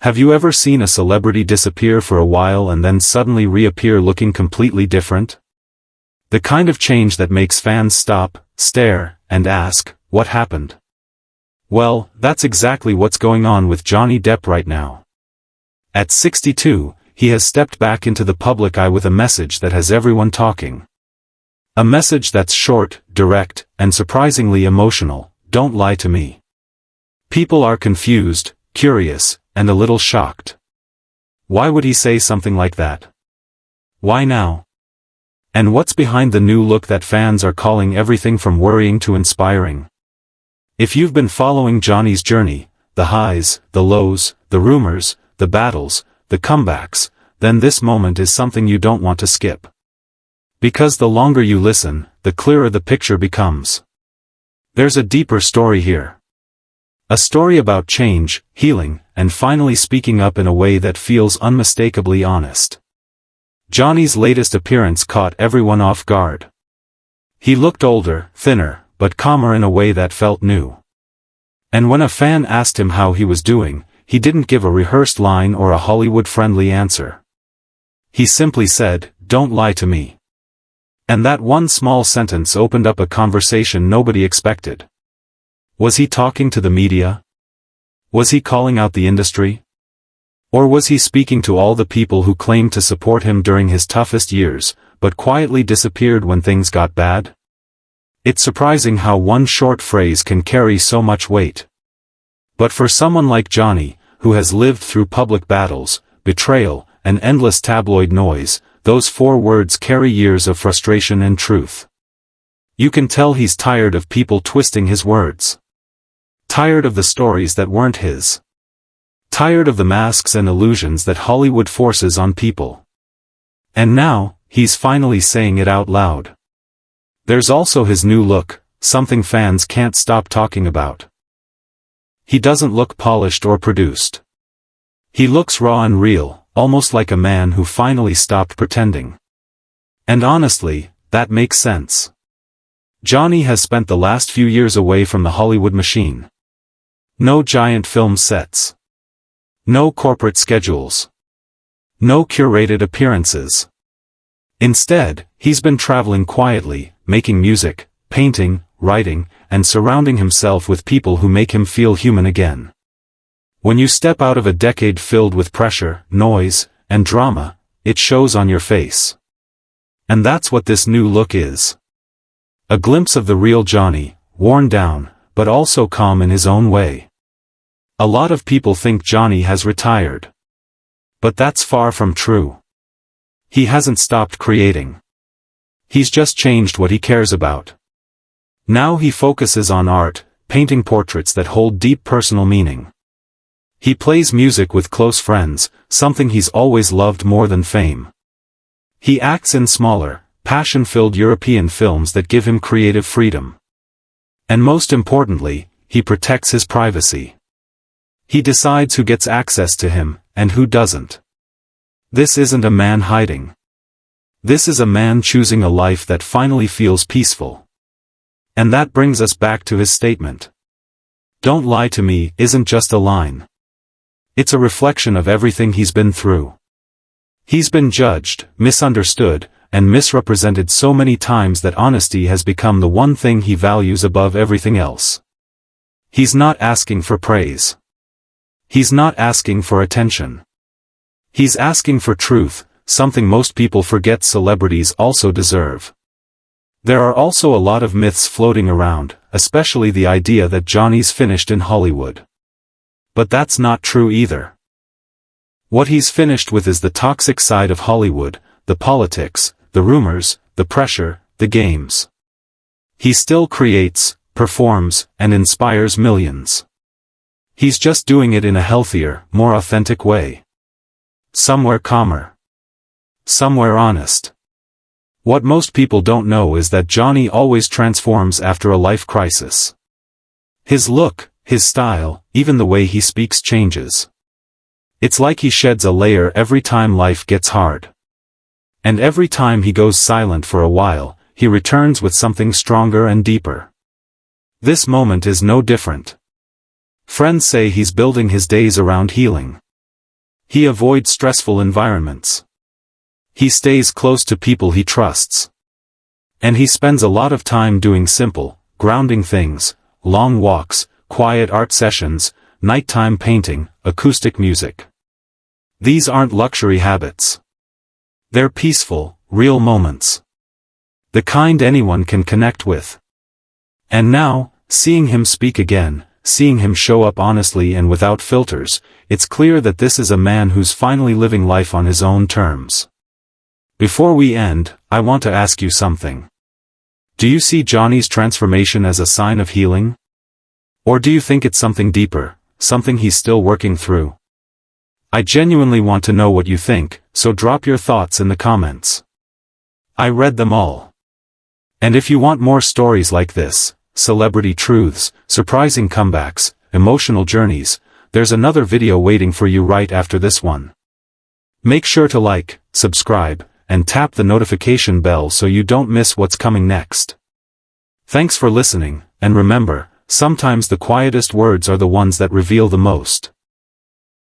Have you ever seen a celebrity disappear for a while and then suddenly reappear looking completely different? The kind of change that makes fans stop, stare, and ask, what happened? Well, that's exactly what's going on with Johnny Depp right now. At 62, he has stepped back into the public eye with a message that has everyone talking. A message that's short, direct, and surprisingly emotional: don't lie to me. People are confused, curious, and a little shocked. Why would he say something like that? Why now? And what's behind the new look that fans are calling everything from worrying to inspiring? If you've been following Johnny's journey, the highs, the lows, the rumors, the battles, the comebacks, then this moment is something you don't want to skip. Because the longer you listen, the clearer the picture becomes. There's a deeper story here. A story about change, healing, and finally speaking up in a way that feels unmistakably honest. Johnny's latest appearance caught everyone off guard. He looked older, thinner, but calmer in a way that felt new. And when a fan asked him how he was doing, he didn't give a rehearsed line or a Hollywood-friendly answer. He simply said, "Don't lie to me." And that one small sentence opened up a conversation nobody expected. Was he talking to the media? Was he calling out the industry? Or was he speaking to all the people who claimed to support him during his toughest years, but quietly disappeared when things got bad? It's surprising how one short phrase can carry so much weight. But for someone like Johnny, who has lived through public battles, betrayal, and endless tabloid noise, those 4 words carry years of frustration and truth. You can tell he's tired of people twisting his words. Tired of the stories that weren't his. Tired of the masks and illusions that Hollywood forces on people. And now, he's finally saying it out loud. There's also his new look, something fans can't stop talking about. He doesn't look polished or produced. He looks raw and real, almost like a man who finally stopped pretending. And honestly, that makes sense. Johnny has spent the last few years away from the Hollywood machine. No giant film sets. No corporate schedules. No curated appearances. Instead, he's been traveling quietly, making music, painting, writing, and surrounding himself with people who make him feel human again. When you step out of a decade filled with pressure, noise, and drama, it shows on your face. And that's what this new look is. A glimpse of the real Johnny, worn down, but also calm in his own way. A lot of people think Johnny has retired. But that's far from true. He hasn't stopped creating. He's just changed what he cares about. Now he focuses on art, painting portraits that hold deep personal meaning. He plays music with close friends, something he's always loved more than fame. He acts in smaller, passion-filled European films that give him creative freedom. And most importantly, he protects his privacy. He decides who gets access to him, and who doesn't. This isn't a man hiding. This is a man choosing a life that finally feels peaceful. And that brings us back to his statement. "Don't lie to me" isn't just a line. It's a reflection of everything he's been through. He's been judged, misunderstood, and misrepresented so many times that honesty has become the one thing he values above everything else. He's not asking for praise. He's not asking for attention. He's asking for truth, something most people forget celebrities also deserve. There are also a lot of myths floating around, especially the idea that Johnny's finished in Hollywood. But that's not true either. What he's finished with is the toxic side of Hollywood, the politics, the rumors, the pressure, the games. He still creates, performs, and inspires millions. He's just doing it in a healthier, more authentic way. Somewhere calmer. Somewhere honest. What most people don't know is that Johnny always transforms after a life crisis. His look, his style, even the way he speaks changes. It's like he sheds a layer every time life gets hard. And every time he goes silent for a while, he returns with something stronger and deeper. This moment is no different. Friends say he's building his days around healing. He avoids stressful environments. He stays close to people he trusts. And he spends a lot of time doing simple, grounding things, long walks, quiet art sessions, nighttime painting, acoustic music. These aren't luxury habits. They're peaceful, real moments. The kind anyone can connect with. And now, seeing him speak again, seeing him show up honestly and without filters, it's clear that this is a man who's finally living life on his own terms. Before we end, I want to ask you something. Do you see Johnny's transformation as a sign of healing? Or do you think it's something deeper, something he's still working through? I genuinely want to know what you think, so drop your thoughts in the comments. I read them all. And if you want more stories like this, celebrity truths, surprising comebacks, emotional journeys, there's another video waiting for you right after this one. Make sure to like, subscribe, and tap the notification bell so you don't miss what's coming next. Thanks for listening, and remember, sometimes the quietest words are the ones that reveal the most.